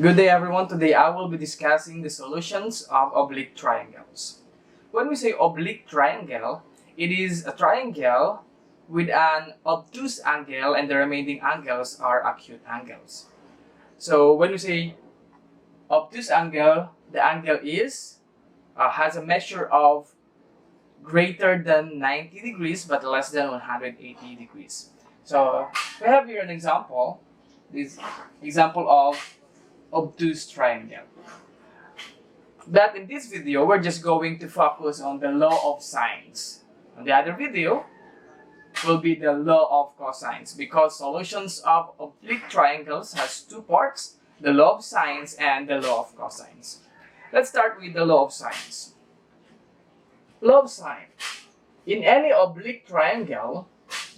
Good day everyone. Today I will be discussing the solutions of oblique triangles. When we say oblique triangle, it is a triangle with an obtuse angle and the remaining angles are acute angles. So when we say obtuse angle, the angle is has a measure of greater than 90 degrees but less than 180 degrees. So we have here an example. This example of obtuse triangle. But in this video, we're just going to focus on the law of sines. On the other video will be the law of cosines, because solutions of oblique triangles has two parts, the law of sines and the law of cosines. Let's start with the law of sines. Law of sine. In any oblique triangle,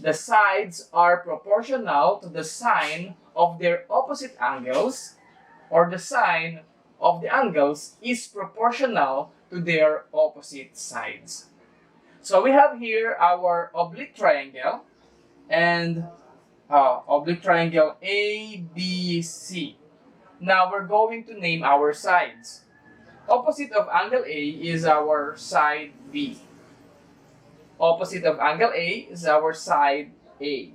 the sides are proportional to the sine of their opposite angles, or the sine of the angles is proportional to their opposite sides. So we have here our oblique triangle and oblique triangle ABC. Now we're going to name our sides. Opposite of angle A is our side B. Opposite of angle A is our side A.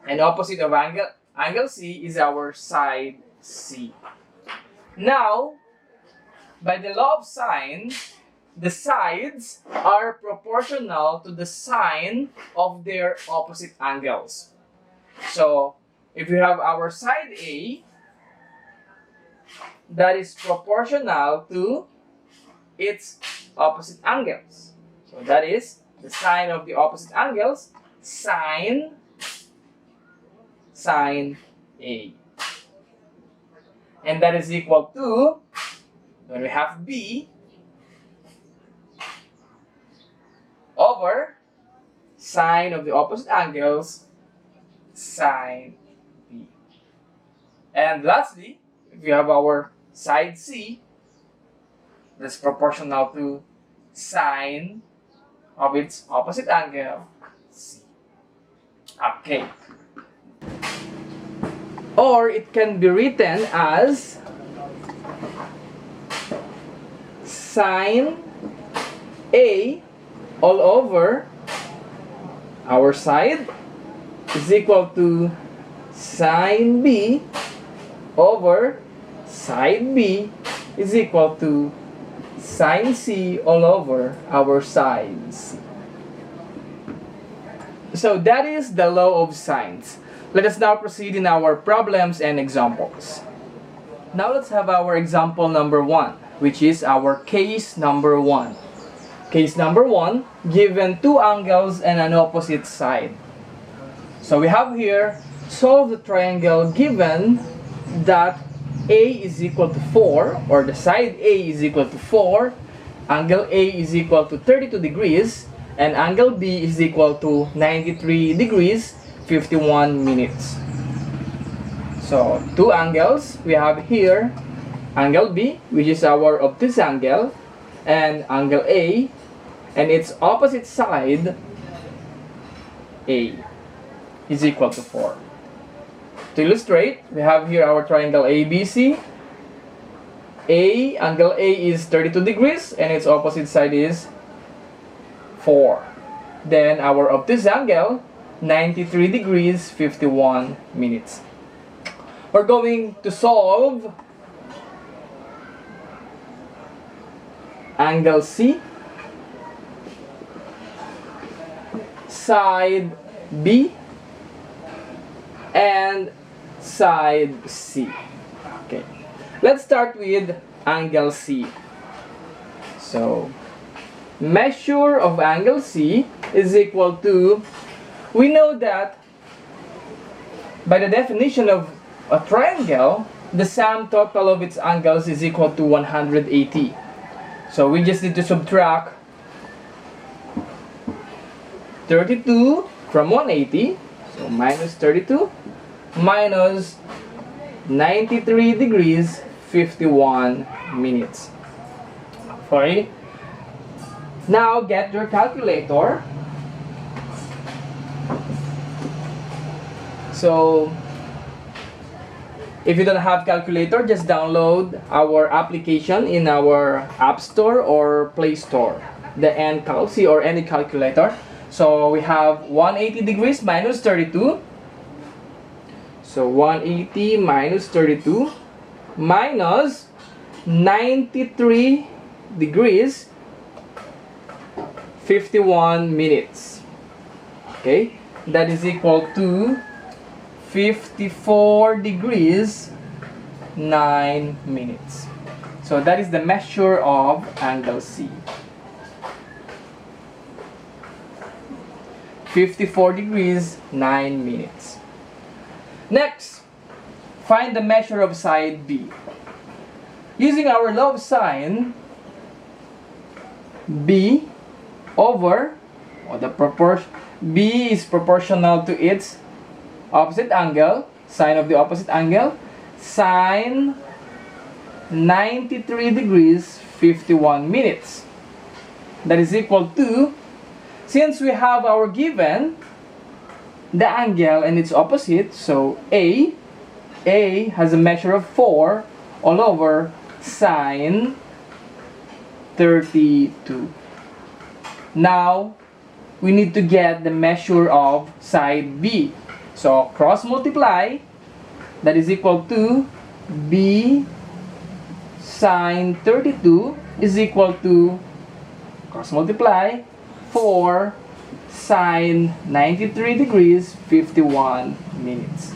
And opposite of angle C is our side C. Now, by the law of sine, the sides are proportional to the sine of their opposite angles. So, if we have our side A, that is proportional to its opposite angles. So, that is the sine of the opposite angles, sine A. And that is equal to, when we have B, over sine of the opposite angles, sine B. And lastly, if we have our side C, that's proportional to sine of its opposite angle, C. Okay. Or it can be written as sine A all over our side is equal to sine B over side B is equal to sine C all over our side C. So that is the law of sines. Let us now proceed in our problems and examples. Now let's have our example number 1, which is our case number 1. Case number 1, given two angles and an opposite side. So we have here, solve the triangle given that A is equal to 4, or the side A is equal to 4, angle A is equal to 32 degrees, and angle B is equal to 93 degrees, 51 minutes. So, two angles we have here, angle B, which is our obtuse angle, and angle A, and its opposite side, A, is equal to 4. To illustrate, we have here our triangle ABC. Angle A is 32 degrees, and its opposite side is 4. Then our obtuse angle, 93 degrees, 51 minutes. We're going to solve angle C, side B, and side C. Okay, let's start with angle C. So, measure of angle C is equal to, we know that by the definition of a triangle, the sum total of its angles is equal to 180. So we just need to subtract 32 from 180, so minus 32, minus 93 degrees, 51 minutes. Okay. Now get your calculator. So If you don't have calculator, just download our application in our App Store or Play Store, the NCalc or any calculator. So we have 180 degrees minus 32. So 180 minus 32 minus 93 degrees 51 minutes. Okay, that is equal to 54 degrees 9 minutes. So that is the measure of angle C. 54 degrees 9 minutes. Next, find the measure of side B. Using our law of sine, B over, or the proportion, B is proportional to its opposite angle, sine of the opposite angle, sine 93 degrees 51 minutes. That is equal to, since we have our given, the angle and its opposite, so A has a measure of 4 all over sine 32. Now, we need to get the measure of side B. So, cross multiply, that is equal to B sine 32 is equal to, cross multiply, 4 sine 93 degrees 51 minutes.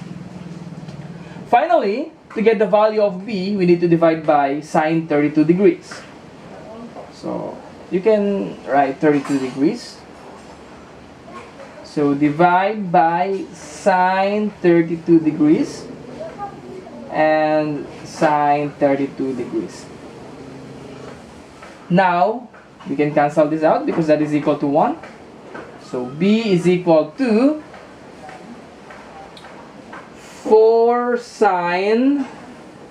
Finally, to get the value of B, we need to divide by sine 32 degrees. So, you can write 32 degrees. So, divide by sine 32 degrees and sine 32 degrees. Now, we can cancel this out because that is equal to 1. So, B is equal to 4 sine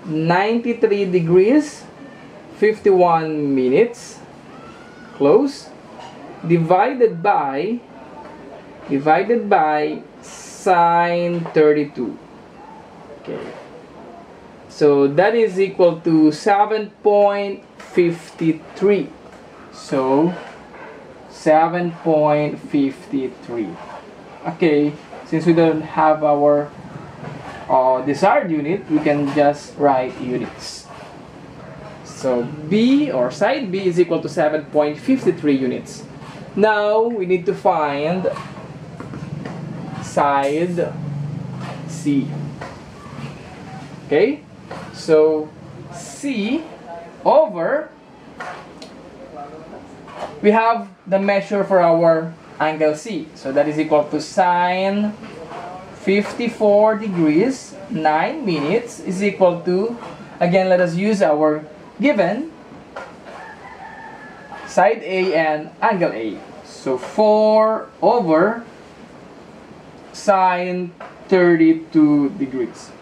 93 degrees 51 minutes, close, divided by sine 32. Okay. So that is equal to 7.53. So 7.53. Okay, since we don't have our desired unit, we can just write units. So B, or side B, is equal to 7.53 units. Now we need to find side C. Okay, so C over, we have the measure for our angle C. So that is equal to sine 54 degrees 9 minutes is equal to, again, let us use our given side A and angle A. So 4 over sine 32 degrees.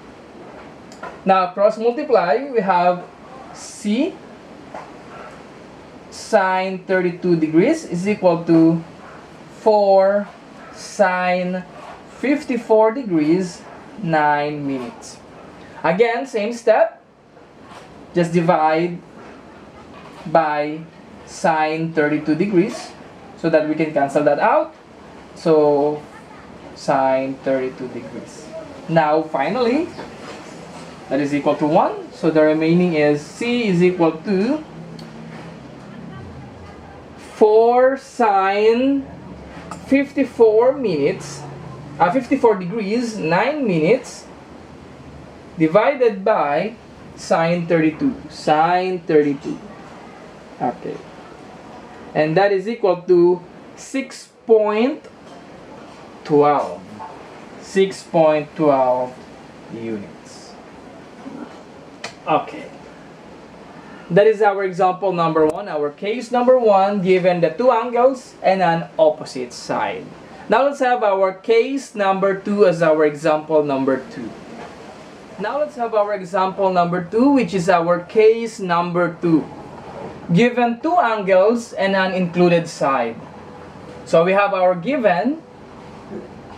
Now cross multiply, we have C sine 32 degrees is equal to 4 sine 54 degrees 9 minutes. Again, same step, just divide by sine 32 degrees so that we can cancel that out. So sine 32 degrees. Now finally, that is equal to 1. So the remaining is C is equal to 4 sine 54 minutes, 54 degrees 9 minutes divided by sine 32. Sine 32. Okay. And that is equal to 6.12. 6.12 units. Okay. That is our example number 1, our case number 1, given the two angles and an opposite side. Now let's have our case number 2 as our example number 2. Now let's have our example number 2, which is our case number 2. Given two angles and an included side. So we have our given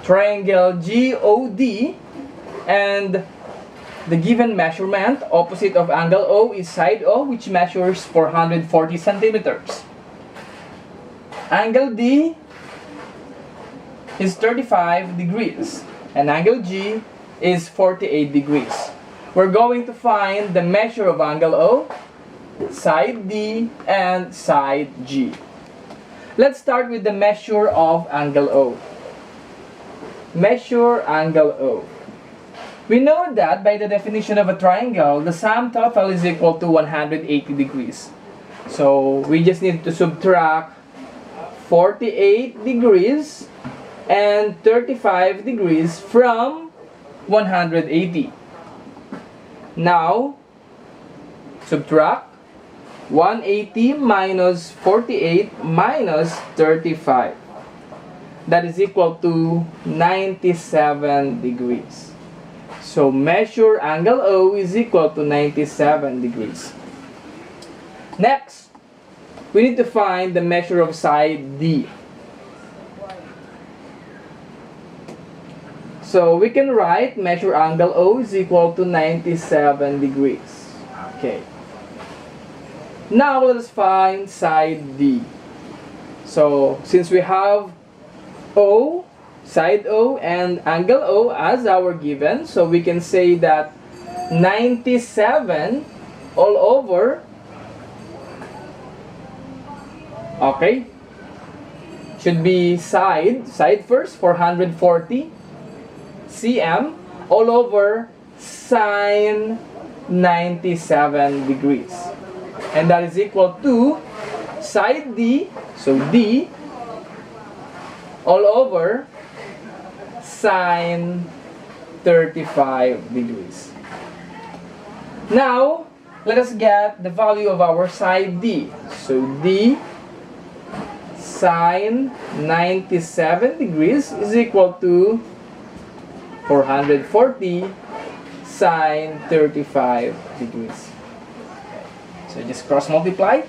triangle GOD and the given measurement, opposite of angle O is side O, which measures 440 centimeters. Angle D is 35 degrees, and angle G is 48 degrees. We're going to find the measure of angle O, side D, and side G. Let's start with the measure of angle O. Measure angle O. We know that by the definition of a triangle, the sum total is equal to 180 degrees. So we just need to subtract 48 degrees and 35 degrees from 180. Now, subtract 180 minus 48 minus 35. That is equal to 97 degrees. So measure angle O is equal to 97 degrees. Next, we need to find the measure of side D. So we can write measure angle O is equal to 97 degrees. Okay. Now let us find side D. So since we have O, side O, and angle O as our given, so we can say that 97 all over, okay, should be side first, 440 cm all over sine 97 degrees, and that is equal to side D, so D all over sine 35 degrees. Now let us get the value of our side D. So D sine 97 degrees is equal to 440 sine 35 degrees. So just cross multiply.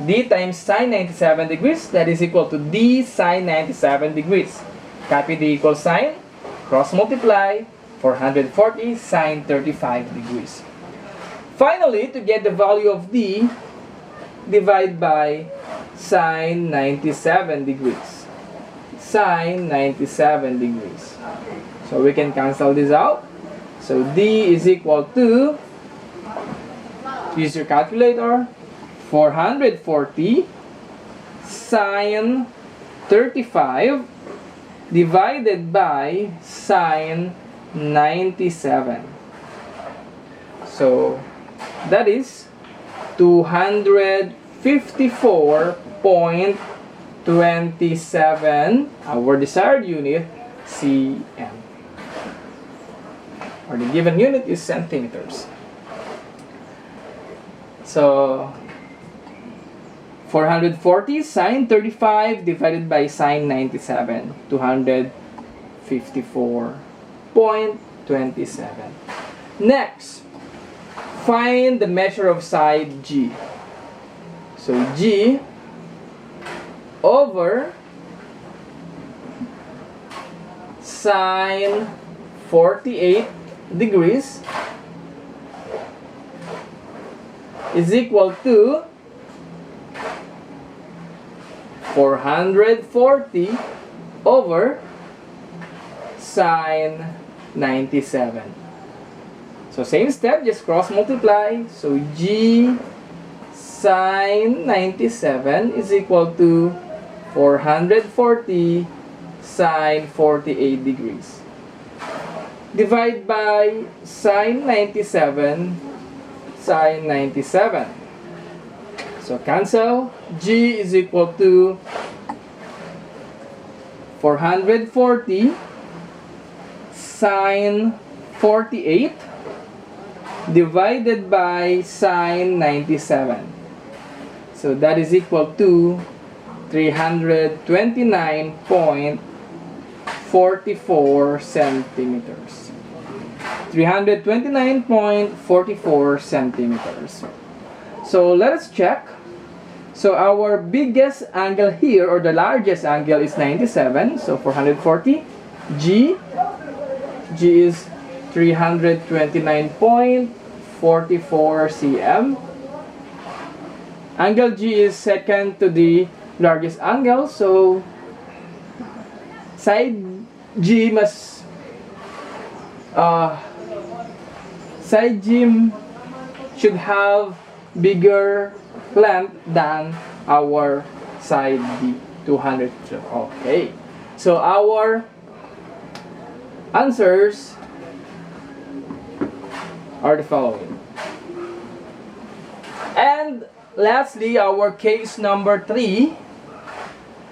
D times sine 97 degrees, that is equal to D sine 97 degrees. Copy the equal sign, cross multiply, 440 sine 35 degrees. Finally, to get the value of D, divide by sine 97 degrees. Sine 97 degrees. So we can cancel this out. So D is equal to, use your calculator, 440 sine 35 divided by sine 97. So that is 254.27, our desired unit, cm. Or the given unit is centimeters. So 440 sine 35 divided by sine 97, 254.27. Next, find the measure of side G. So G over sine 48 degrees is equal to 440 over sine 97. So same step, just cross multiply. So G sine 97 is equal to 440 sine 48 degrees. Divide by sine 97, sine 97. So cancel. G is equal to 440 sine 48 divided by sine 97. So that is equal to 329.44 centimeters. 329.44 centimeters. So let us check. So our biggest angle here, or the largest angle, is 97. So 440. G is 329.44 cm. Angle G is second to the largest angle, so side G must side G should have bigger length than our side B, 200. Okay, so our answers are the following. And lastly, our case number 3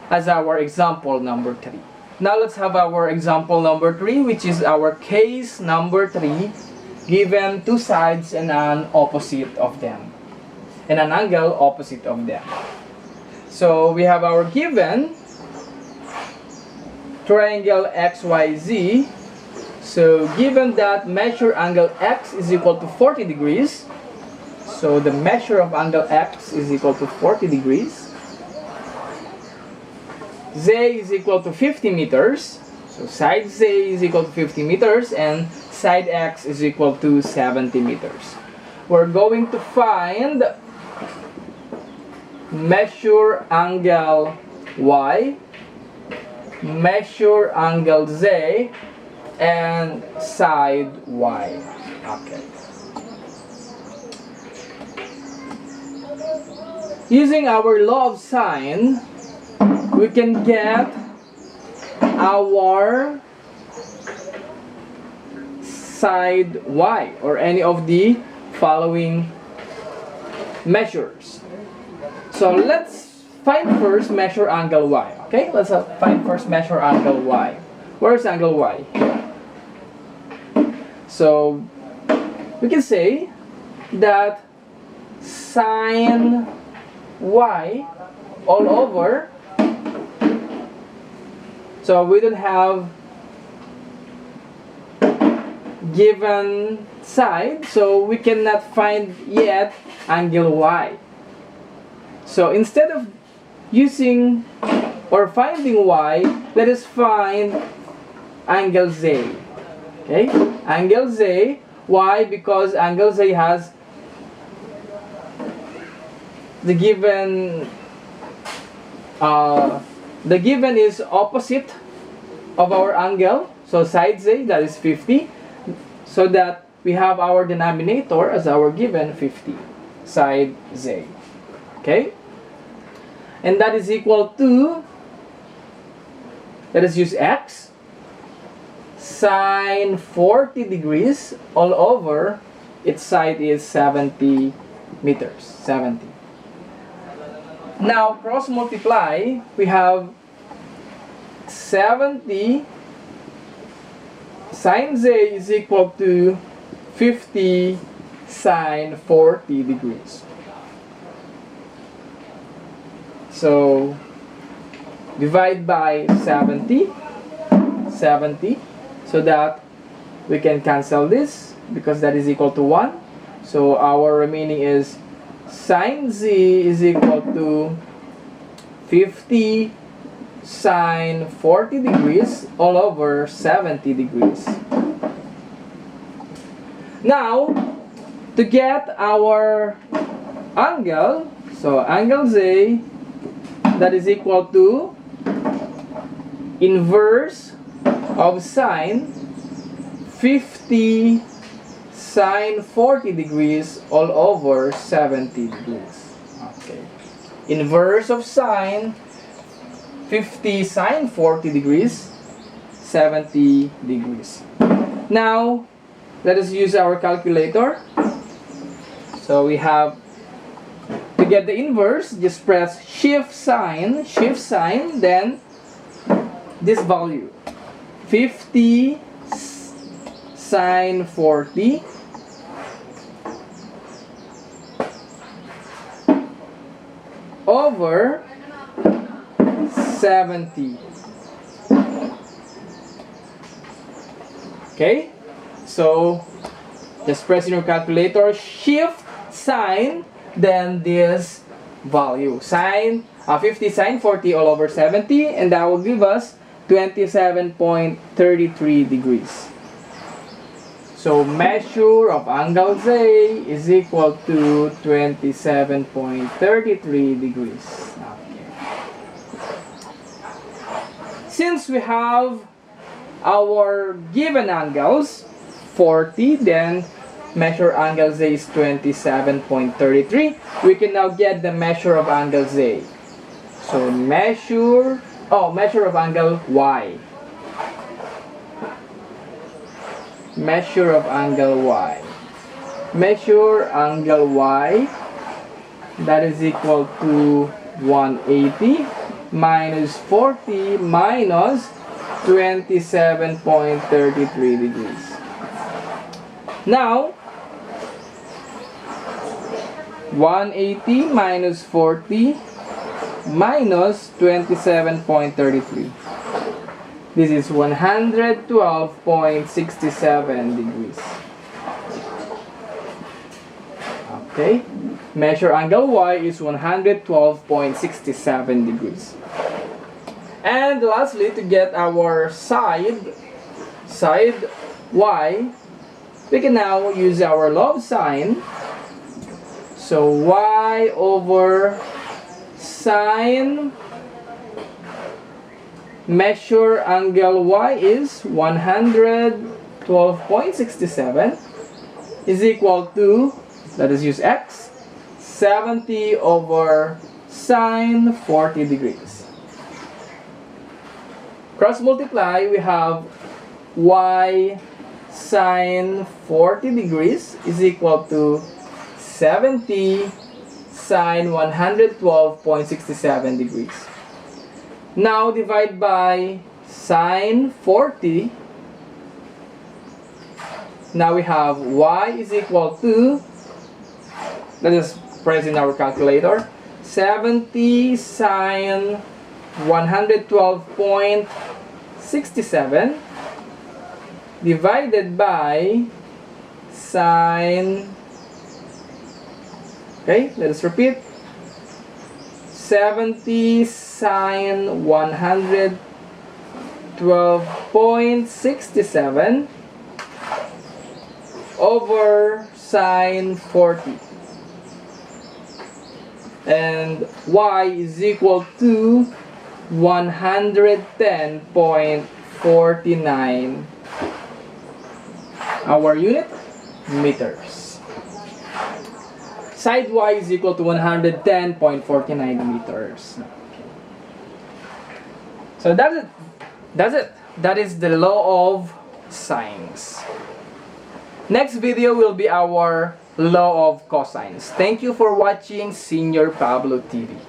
as our example number 3. Now let's have our example number 3, which is our case number 3, given two sides and an opposite of them, and an angle opposite of them. So we have our given triangle XYZ. So given that measure angle X is equal to 40 degrees, so the measure of angle X is equal to 40 degrees. Z is equal to 50 meters. So side Z is equal to 50 meters and side X is equal to 70 meters. We're going to find measure angle Y, measure angle Z, and side Y. Okay. Using our law of sine, we can get our side Y, or any of the following measures. So let's find first measure angle Y. Okay, let's find first measure angle Y. Where's angle Y? So we can say that sine Y all over, so we don't have given side, so we cannot find yet angle Y. So instead of using or finding Y, let us find angle Z. Okay, angle Z. Why? Because angle Z has the given is opposite of our angle, so side Z, that is 50, so that we have our denominator as our given 50, side Z. Okay, and that is equal to, let us use X, sine 40 degrees all over, its side is 70 meters, 70. Now cross multiply, we have 70 sine Z is equal to 50 sine 40 degrees. So divide by 70, so that we can cancel this because that is equal to 1. So our remaining is sine Z is equal to 50 sine 40 degrees all over 70 degrees. Now, to get our angle, so angle Z, that is equal to inverse of sine 50 sine 40 degrees all over 70 degrees. Okay. Inverse of sine 50 sine 40 degrees, 70 degrees. Now, let us use our calculator. So we have, to get the inverse, just press shift sign, then this value, 50 sine 40 over 70. Okay, so just press in your calculator, shift sign, then this value, sine 50 sine 40 all over 70, and that will give us 27.33 degrees. So measure of angle Z is equal to 27.33 degrees. Okay. Since we have our given angles, 40, then measure angle Z is 27.33. We can now get the measure of angle Z. So measure of angle Y. Measure of angle Y. Measure angle Y, that is equal to 180 minus 40 minus 27.33 degrees. Now, 180 minus 40 minus 27.33. This is 112.67 degrees. Okay. Measure angle Y is 112.67 degrees. And lastly, to get our side Y, we can now use our law of sine. So Y over sine, measure angle Y is 112.67 is equal to, let us use X, 70 over sine 40 degrees. Cross multiply, we have Y sine 40 degrees is equal to 70 sine 112.67 degrees. Now divide by sine 40. Now we have Y is equal to, let us press in our calculator, 70 sine 112.67 divided by sine, okay, let us repeat, 70 sine 112.67 over sine 40, and Y is equal to 110.49. Our unit, meters. Side Y is equal to 110.49 meters. So that's it. That is the law of sines. Next video will be our law of cosines. Thank you for watching Senior Pablo TV.